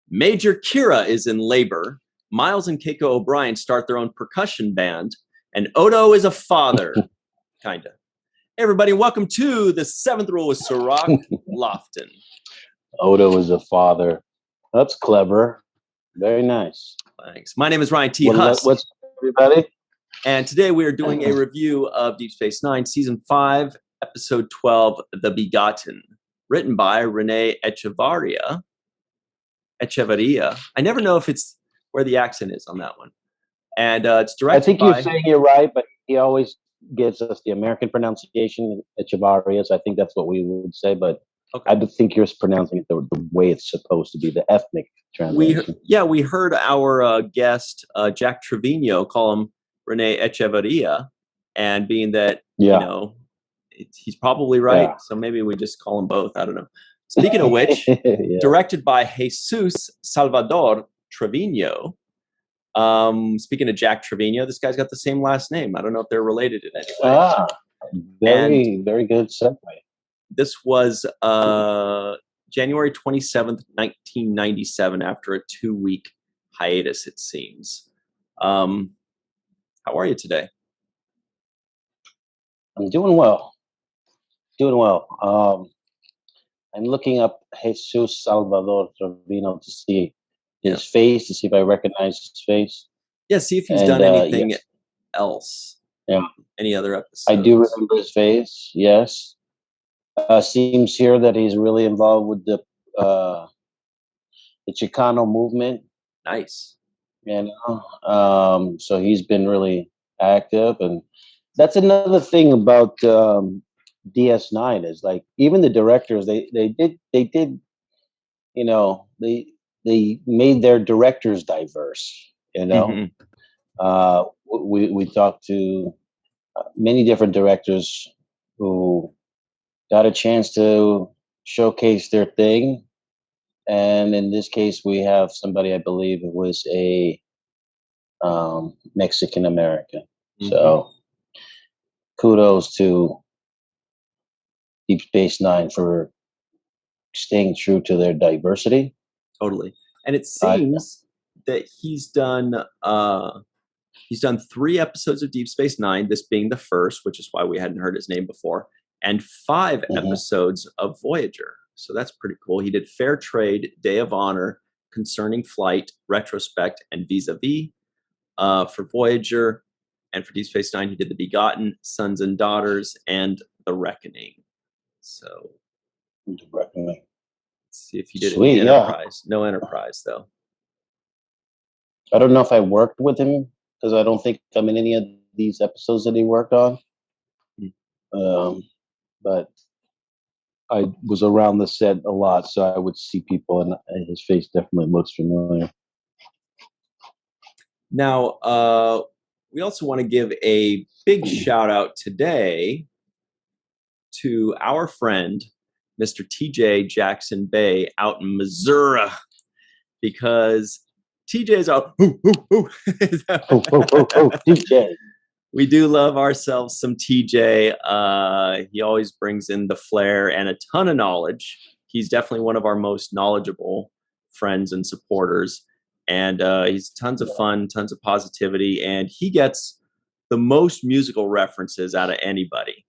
Major Kira is in labor. Miles and Keiko O'Brien start their own percussion band. And Odo is a father. Kinda. Hey everybody, welcome to the Seventh Rule with Sirach Lofton. Odo is a father. That's clever. Very nice. Thanks. My name is Ryan T. Huss. What's up, everybody? And today we are doing a review of Deep Space Nine, Season 5, Episode 12, The Begotten, written by Renee Echevarria. I never know if it's where the accent is on that one. And it's directed by... I think you're saying you're right, but he always gives us the American pronunciation, Echevarria. I think that's what we would say, but okay. I think you're pronouncing it the way it's supposed to be, the ethnic translation. We heard our guest, Jack Trevino, call him Renee Echevarria, and being that, he's probably right, so maybe we just call them both. I don't know. Speaking of which, directed by Jesus Salvador Trevino. Speaking of Jack Trevino, this guy's got the same last name. I don't know if they're related in any way. Very good segue. This was January 27th, 1997, after a 2-week hiatus, it seems. How are you today? I'm doing well. I'm looking up Jesus Salvador Trevino to see his face, to see if I recognize his face. Yeah, see if he's done anything else. Yeah. Any other episodes. I do remember his face, yes. Seems here that he's really involved with the Chicano movement. Nice. So he's been really active, and that's another thing about DS9 is like even the directors they made their directors diverse. We talked to many different directors who got a chance to showcase their thing. And in this case, we have somebody, I believe it was a Mexican American. So kudos to Deep Space Nine for staying true to their diversity. Totally. And it seems that he's done 3 episodes of Deep Space Nine, this being the first, which is why we hadn't heard his name before, and 5 episodes of Voyager. So that's pretty cool. He did Fair Trade, Day of Honor, Concerning Flight, Retrospect, and Vis-a-Vis for Voyager. And for Deep Space Nine, he did The Begotten, Sons and Daughters, and The Reckoning. So, The Reckoning. Let's see if he did any Enterprise. No Enterprise, though. I don't know if I worked with him, because I don't think I'm in any of these episodes that he worked on. But I was around the set a lot, so I would see people, and his face definitely looks familiar. Now, we also want to give a big shout out today to our friend, Mr. TJ Jackson Bay out in Missouri, because TJ's out. TJ. We do love ourselves some TJ. He always brings in the flair and a ton of knowledge. He's definitely one of our most knowledgeable friends and supporters. And he's tons of fun, tons of positivity, and he gets the most musical references out of anybody.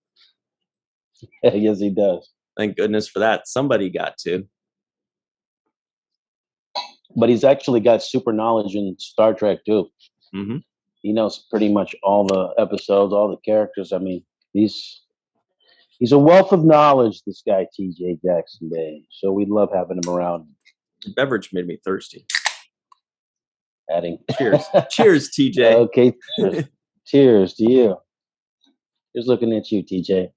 Yes, he does. Thank goodness for that. Somebody got to. But he's actually got super knowledge in Star Trek, too. Mm-hmm. He knows pretty much all the episodes, all the characters. I mean, he's a wealth of knowledge, this guy, TJ Jackson Bay. So we love having him around. The beverage made me thirsty. Adding. Cheers. Cheers, TJ. Okay. Cheers to you. Just looking at you, TJ.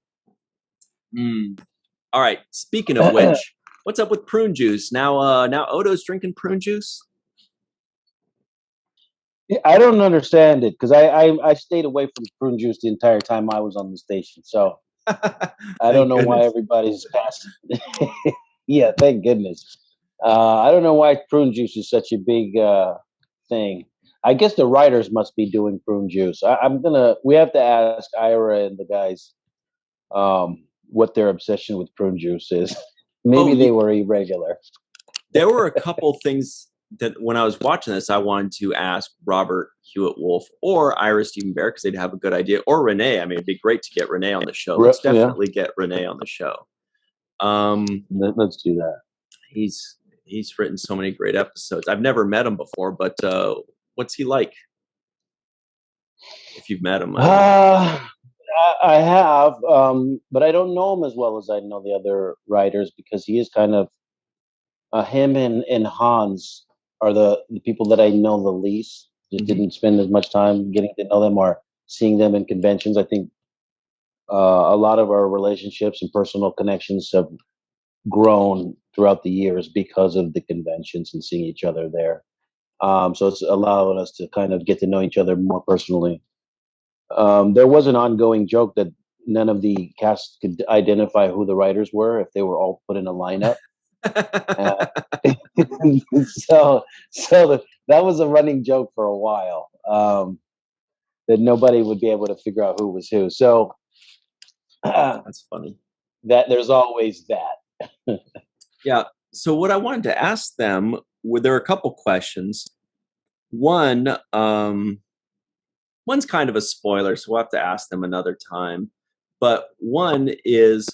All right. Speaking of which, what's up with prune juice? Now Odo's drinking prune juice? I don't understand it, because I stayed away from prune juice the entire time I was on the station. So I don't know why everybody's passing. Yeah, thank goodness. I don't know why prune juice is such a big thing. I guess the writers must be doing prune juice. We have to ask Ira and the guys what their obsession with prune juice is. Maybe they were irregular. There were a couple things that when I was watching this, I wanted to ask Robert Hewitt Wolf or Ira Stephen Bear because they'd have a good idea, or Renee. I mean, it'd be great to get Renee on the show. Let's definitely get Renee on the show. Let's do that. He's written so many great episodes. I've never met him before, but what's he like? If you've met him, I have, but I don't know him as well as I know the other writers because he is kind of him and Hans are the people that I know the least. Just didn't spend as much time getting to know them or seeing them in conventions. I think a lot of our relationships and personal connections have grown throughout the years because of the conventions and seeing each other there. So it's allowed us to kind of get to know each other more personally. There was an ongoing joke that none of the cast could identify who the writers were if they were all put in a lineup. So that was a running joke for a while, that nobody would be able to figure out who was who. So that's funny. That there's always that. Yeah. So what I wanted to ask them there were a couple questions. One, one's kind of a spoiler, so we'll have to ask them another time. But one is,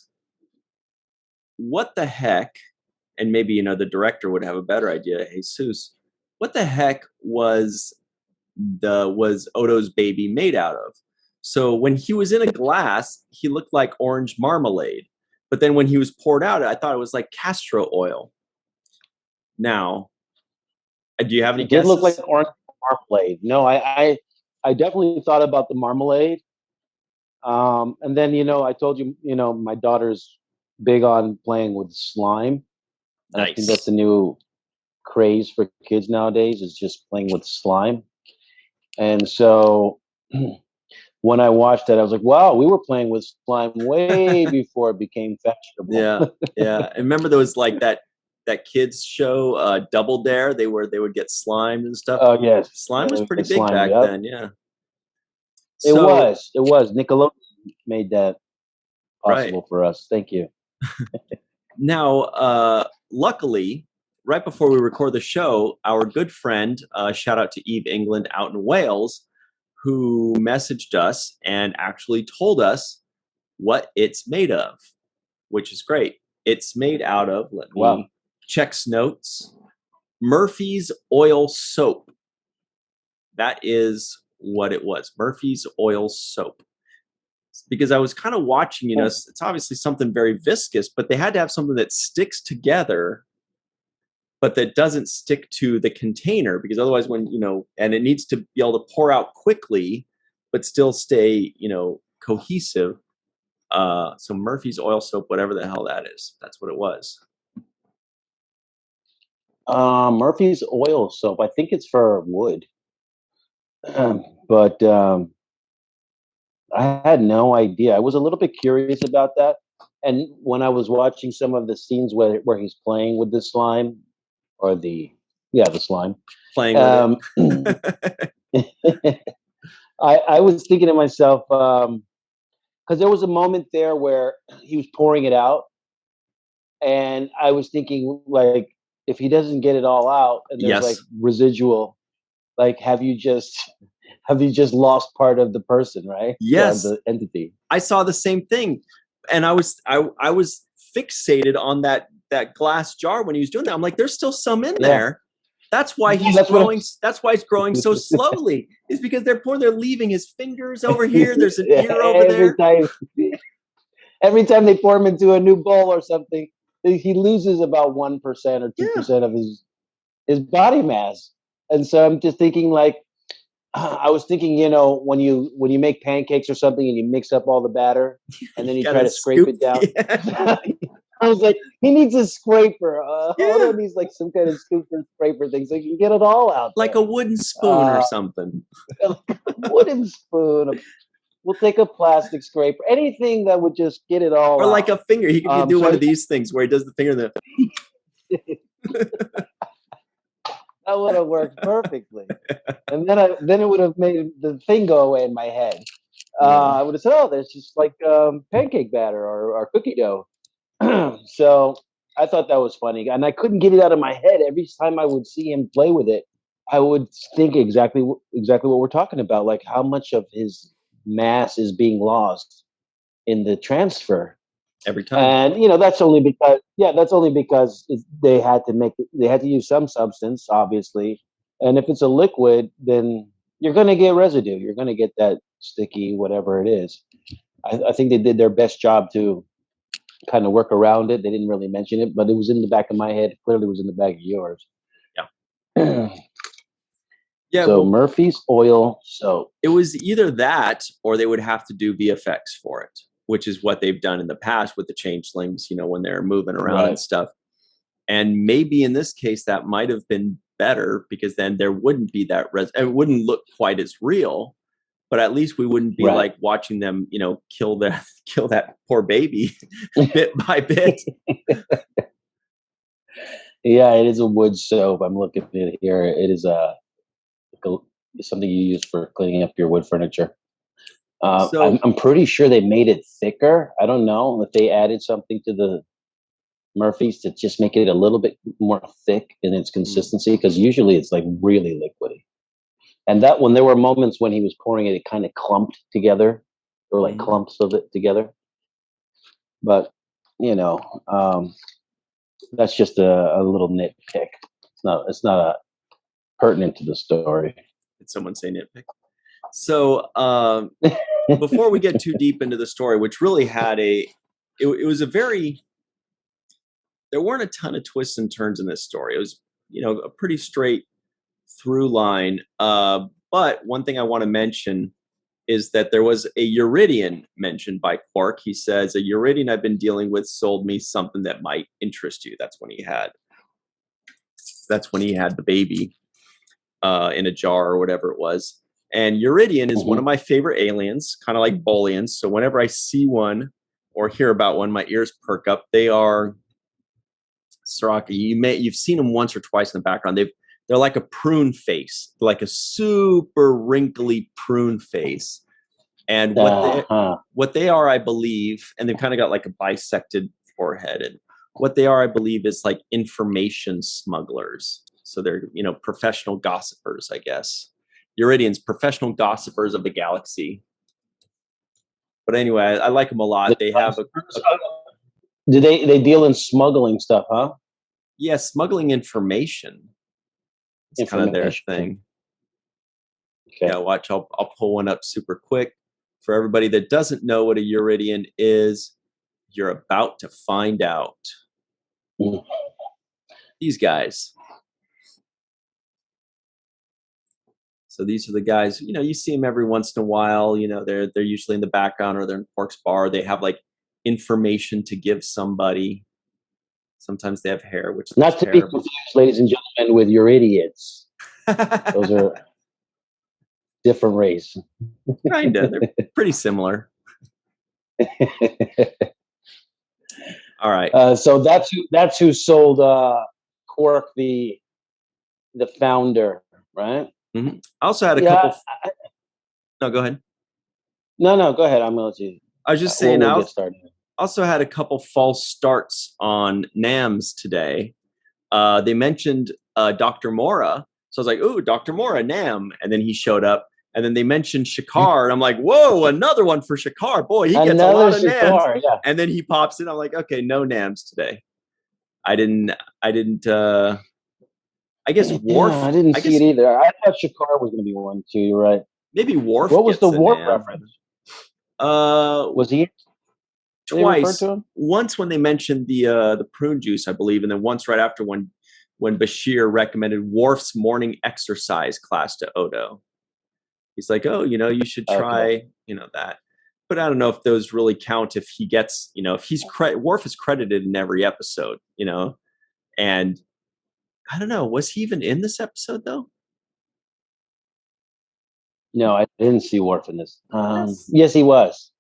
what the heck? And maybe the director would have a better idea, Jesus. What the heck was Odo's baby made out of? So when he was in a glass, he looked like orange marmalade. But then when he was poured out, I thought it was like castor oil. Now, do you have any guesses? It did look like orange marmalade. No, I definitely thought about the marmalade. And then, I told you, my daughter's big on playing with slime. Nice. I think that's the new craze for kids nowadays, is just playing with slime. And so when I watched it, I was like, wow, we were playing with slime way before it became fashionable. Yeah. And remember there was like that kids show, Double Dare, they would get slimed and stuff. Oh yes. Slime was pretty big back then, yeah. It was. Nickelodeon made that possible for us. Thank you. Now, luckily, right before we record the show, our good friend, shout out to Eve England out in Wales, who messaged us and actually told us what it's made of, which is great. It's made out of, let me check notes, Murphy's Oil Soap. That is what it was, Murphy's Oil Soap. Because I was kind of watching, it's obviously something very viscous, but they had to have something that sticks together, but that doesn't stick to the container, because otherwise and it needs to be able to pour out quickly, but still stay, cohesive. So Murphy's Oil Soap, whatever the hell that is, that's what it was. Murphy's Oil Soap, I think it's for wood. But I had no idea. I was a little bit curious about that. And when I was watching some of the scenes where he's playing with the slime, or the slime. Playing with it. I was thinking to myself, because there was a moment there where he was pouring it out. And I was thinking, like, if he doesn't get it all out and there's like residual, like, have you just lost part of the person, right? Yes. The entity. I saw the same thing. And I was fixated on that glass jar when he was doing that. I'm like, there's still some in there. That's why he's growing. That's why it's growing so slowly. Is because they're leaving his fingers over here. There's an ear over there. Every time they pour him into a new bowl or something, he loses about 1% or 2% of his body mass. And so I'm just thinking, like, I was thinking, when you make pancakes or something and you mix up all the batter and then you try to scrape it down. Yeah. I was like, he needs a scraper. Odo needs like some kind of scooper scraper thing so he can get it all out. Like a wooden spoon or something. Like a wooden spoon. We'll take a plastic scraper. Anything that would just get it all out. Or like a finger. He could do one of these things where he does the finger that would have worked perfectly. And then it would have made the thing go away in my head. I would have said, oh, there's just like pancake batter or cookie dough. So I thought that was funny, and I couldn't get it out of my head. Every time I would see him play with it, I would think exactly what we're talking about, like how much of his mass is being lost in the transfer every time. And that's only because they had to use some substance, obviously. And if it's a liquid, then you're going to get residue. You're going to get that sticky, whatever it is. I think they did their best job to kind of work around it. They didn't really mention it, but it was in the back of my head. It clearly was in the back of yours. Yeah. Yeah. So Murphy's oil soap. It was either that or they would have to do VFX for it, which is what they've done in the past with the changelings, when they're moving around and stuff. And maybe in this case, that might have been better because then there wouldn't be that, it wouldn't look quite as real, but at least we wouldn't be like watching them, kill that poor baby bit by bit. Yeah, it is a wood soap. I'm looking at it here. It is something you use for cleaning up your wood furniture. I'm pretty sure they made it thicker. I don't know if they added something to the Murphy's to just make it a little bit more thick in its consistency, because usually it's like really liquidy. And that when there were moments when he was pouring it, it kind of clumped together. There were like clumps of it together. But that's just a little nitpick. It's not pertinent to the story. Did someone say nitpick? So before we get too deep into the story, which really had it was a very, there weren't a ton of twists and turns in this story. It was, a pretty straight through line. But one thing I want to mention is that there was a Eurydian mentioned by Quark. He says, a Eurydian I've been dealing with sold me something that might interest you. That's when he had the baby in a jar or whatever it was. And Eurydian is one of my favorite aliens, kind of like Bolians. So whenever I see one or hear about one, my ears perk up. They are, Saraka, you've seen them once or twice in the background. They're like a prune face, like a super wrinkly prune face. And what they are, I believe, and they've kind of got like a bisected forehead. And what they are, I believe, is like information smugglers. So they're, professional gossipers, I guess. Eurydians, professional gossipers of the galaxy. But anyway, I like them a lot. They have do they deal in smuggling stuff, huh? Yeah, smuggling information. It's kind of their thing. Okay. Yeah, watch. I'll pull one up super quick. For everybody that doesn't know what a Eurydian is, you're about to find out. These guys. So these are the guys, you see them every once in a while. They're usually in the background or they're in Quark's bar. They have like information to give somebody. Sometimes they have hair, which is not to be confused, ladies and gentlemen, with Eurydians. Those are different race. Kinda, they're pretty similar. All right. So that's who sold Quark the founder, right? Mm-hmm. I also had a couple. No, go ahead. No, go ahead. I'm going to let you. I was just saying. We'll get started. Also had a couple false starts on NAMs today. They mentioned Dr. Mora. So I was like, ooh, Dr. Mora, NAM. And then he showed up. And then they mentioned Shakar. And I'm like, whoa, another one for Shakar. Boy, he gets a lot of Shakar, NAMs. Yeah. And then he pops in. I'm like, okay, no NAMs today. I didn't I guess Worf. Yeah, I didn't see it either. I thought Shakar was going to be one too. You're right. Maybe Worf. What was the Worf NAM. reference? Was he twice? Once when they mentioned the prune juice, I believe, and then once right after when Bashir recommended Worf's morning exercise class to Odo. He's like, oh, you should try, that. But I don't know if those really count if he gets, if he's Worf is credited in every episode, and I don't know, was he even in this episode though? No, I didn't see Worf in this. Yes, he was.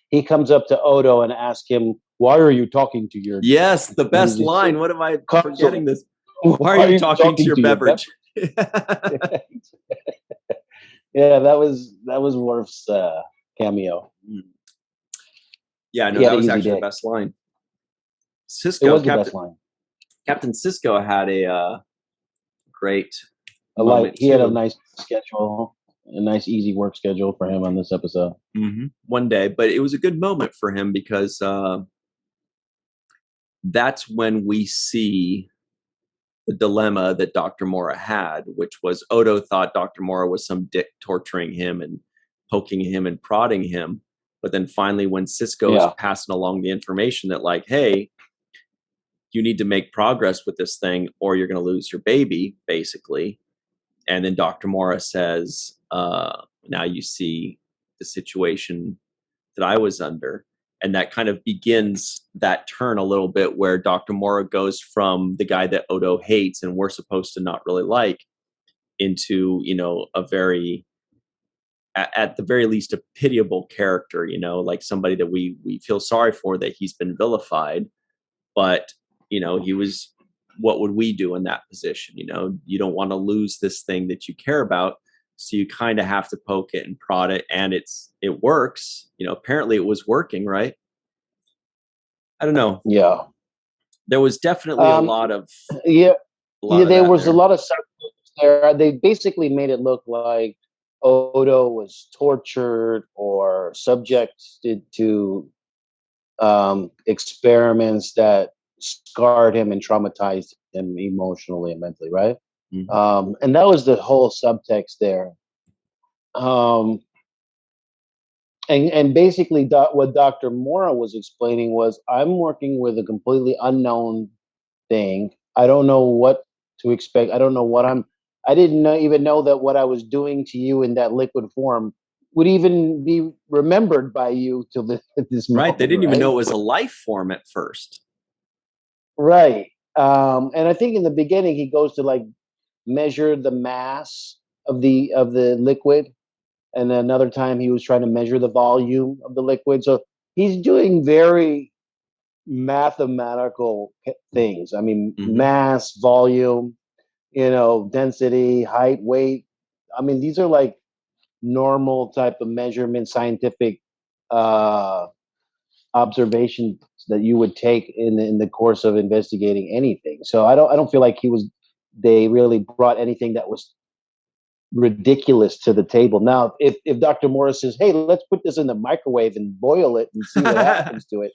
He comes up to Odo and asks him, "Why are you talking to your?" Yes, the best line. What am I forgetting this? Why are you talking to your beverage? Yeah, that was Worf's cameo. Yeah, no, that was actually the best line. It was the best line. Captain Sisko had a great moment he had a nice schedule, a nice easy work schedule for him on this episode. One day, but it was a good moment for him because that's when we see the dilemma that Dr. Mora had, which was Odo thought Dr. Mora was some dick torturing him and poking him and prodding him. But then finally, when Sisko is passing along the information that like, hey, you need to make progress with this thing or you're going to lose your baby, basically. And then Dr. Mora says, now you see the situation that I was under. And that kind of begins that turn a little bit where Dr. Mora goes from the guy that Odo hates and we're supposed to not really like into, you know, a very, at the very least, a pitiable character, you know, like somebody that we feel sorry for, that he's been vilified. But, you know, he was, what would we do in that position? You know, you don't want to lose this thing that you care about. So you kind of have to poke it and prod it, and it works. You know, apparently it was working, right? I don't know. Yeah, there was definitely a lot of there was a lot of subjects there. They basically made it look like Odo was tortured or subjected to experiments that scarred him and traumatized him emotionally and mentally, right? And that was the whole subtext there. And basically what Dr. Mora was explaining was, I'm working with a completely unknown thing. I don't know what to expect. I don't know what I didn't even know that what I was doing to you in that liquid form would even be remembered by you till this moment. Right. They didn't even know it was a life form at first. Right. And I think in the beginning he goes to like measure the mass of the liquid, and another time he was trying to measure the volume of the liquid. So he's doing very mathematical things. I mean, mass, volume, you know, density, height, weight. I mean, these are like normal type of measurement, scientific observations that you would take in the course of investigating anything. So I don't feel like they really brought anything that was ridiculous to the table. Now, if Dr. Morris says, hey, let's put this in the microwave and boil it and see what happens to it,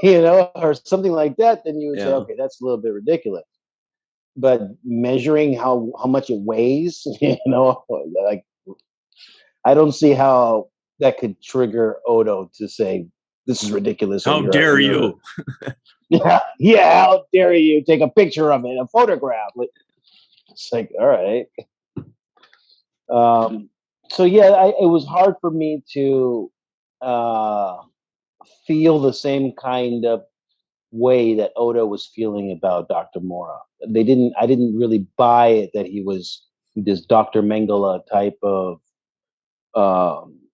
you know, or something like that, then you would say, okay, that's a little bit ridiculous. But measuring how much it weighs, you know, like, I don't see how that could trigger Odo to say, this is ridiculous. How dare you? Yeah, how dare you take a picture of it, a photograph. It's like, all right. So yeah, it was hard for me to feel the same kind of way that Odo was feeling about Dr. Mora. I didn't really buy it that he was this Dr. Mengele type of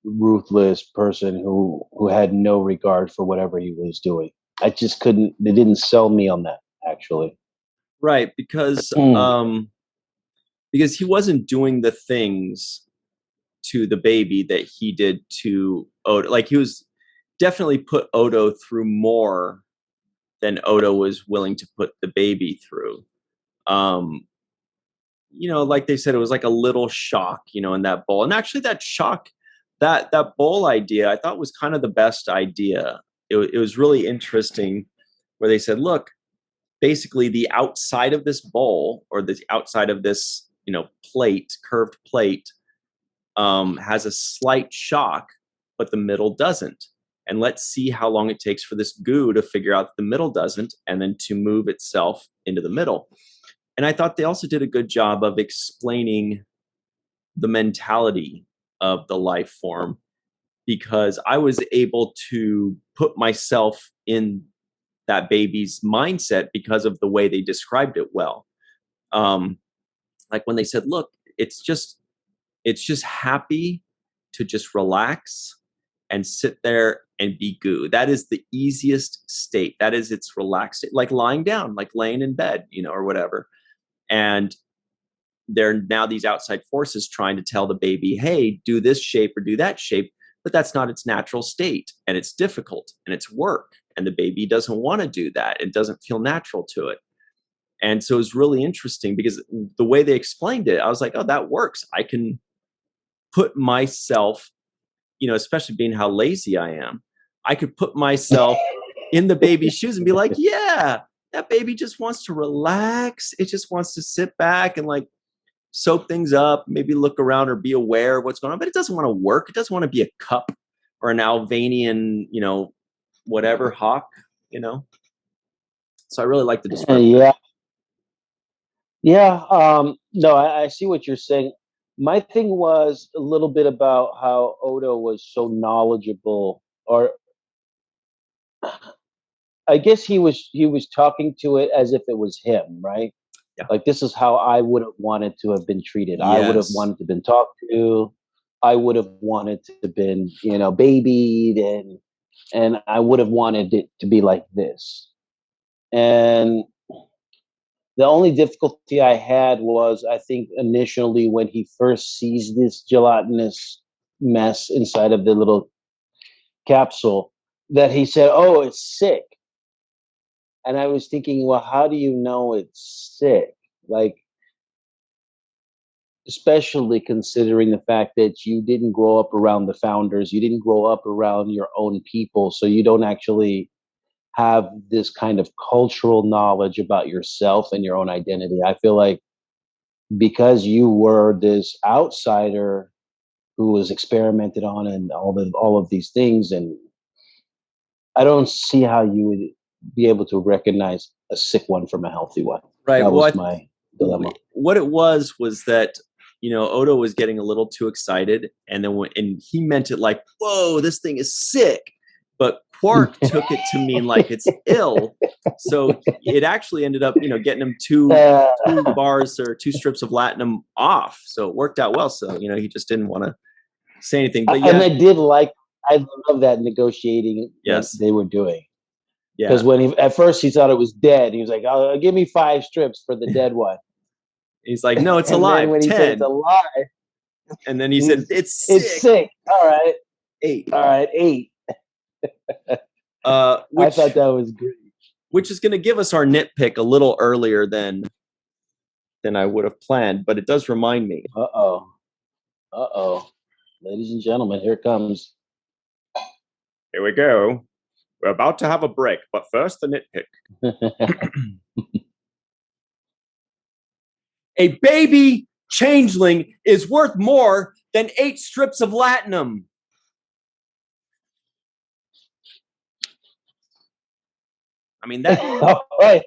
ruthless person who had no regard for whatever he was doing. I just couldn't. They didn't sell me on that, actually. Right, because he wasn't doing the things to the baby that he did to Odo. Like, he was definitely put Odo through more than Odo was willing to put the baby through. You know, like they said, it was like a little shock, you know, in that bowl. And actually that shock, that bowl idea, I thought was kind of the best idea. It was really interesting where they said, look, basically the outside of this bowl, or the outside of this, you know, curved plate, has a slight shock, but the middle doesn't. And let's see how long it takes for this goo to figure out the middle doesn't, and then to move itself into the middle. And I thought they also did a good job of explaining the mentality of the life form, because I was able to put myself in that baby's mindset because of the way they described it well. Like when they said, look, it's just happy to just relax and sit there and be goo. That is the easiest state. That is its relaxed state, like lying down, like laying in bed, you know, or whatever. And there are now these outside forces trying to tell the baby, hey, do this shape or do that shape. but that's not its natural state, and it's difficult, and it's work, and the baby doesn't want to do that. It doesn't feel natural to it. And so it was really interesting because the way they explained it, I was like, oh, that works. I can put myself, especially being how lazy I am, I could put myself in the baby's shoes and be like, yeah, that baby just wants to relax. It just wants to sit back and like soak things up, maybe look around or be aware of what's going on, but it doesn't want to work. It doesn't want to be a cup or an Albanian, whatever hawk, So I really like the description. No, I see what you're saying. My thing was a little bit about how Odo was so knowledgeable, or I guess he was talking to it as if it was him, right? Yeah. Like, this is how I would have wanted to have been treated. Yes. I would have wanted to have been talked to. I would have wanted to have been, babied, and I would have wanted it to be like this. And the only difficulty I had was, I think, initially when he first sees this gelatinous mess inside of the little capsule, that he said, "Oh, it's sick." And I was thinking, well, how do you know it's sick? Like, especially considering the fact that you didn't grow up around the founders, you didn't grow up around your own people, so you don't actually have this kind of cultural knowledge about yourself and your own identity. I feel like because you were this outsider who was experimented on and all of these things, and I don't see how you would be able to recognize a sick one from a healthy one. Right. That was my dilemma. What it was that, Odo was getting a little too excited, and then and he meant it like, whoa, this thing is sick. But Quark took it to mean like it's ill. So it actually ended up, getting him two bars or 2 strips of latinum off. So it worked out well. So, he just didn't want to say anything. But yeah. And I love that negotiating that they were doing. Yeah. Because when at first he thought it was dead, he was like, "Oh, give me 5 strips for the dead one." He's like, "No, it's alive." When 10. He said it's alive, and then he said, "It's sick." It's sick. All right, 8. All right, 8. I thought that was great. Which is going to give us our nitpick a little earlier than I would have planned, but it does remind me. Uh oh, ladies and gentlemen, here it comes. Here we go. We're about to have a break, but first the nitpick. A baby changeling is worth more than 8 strips of latinum. I mean, that's I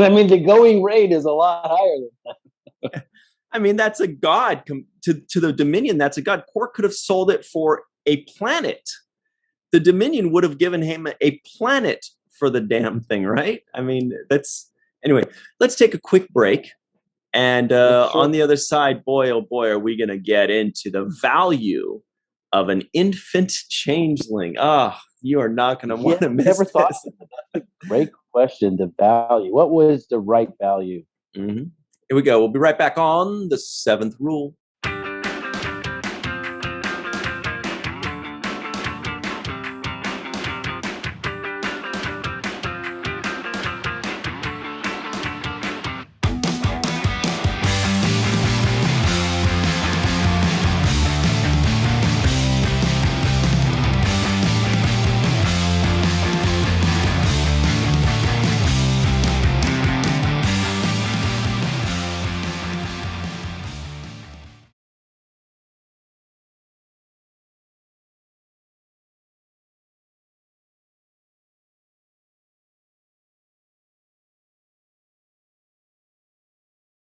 mean, the going rate is a lot higher than that. I mean, that's a god to the Dominion. That's a god. Quark could have sold it for a planet. The Dominion would have given him a planet for the damn thing, right? I mean, anyway, let's take a quick break. And on the other side, boy, oh boy, are we going to get into the value of an infant changeling. You are not going to want to miss never this. Thought that's a great question, the value. What was the right value? Mm-hmm. Here we go. We'll be right back on The Seventh Rule.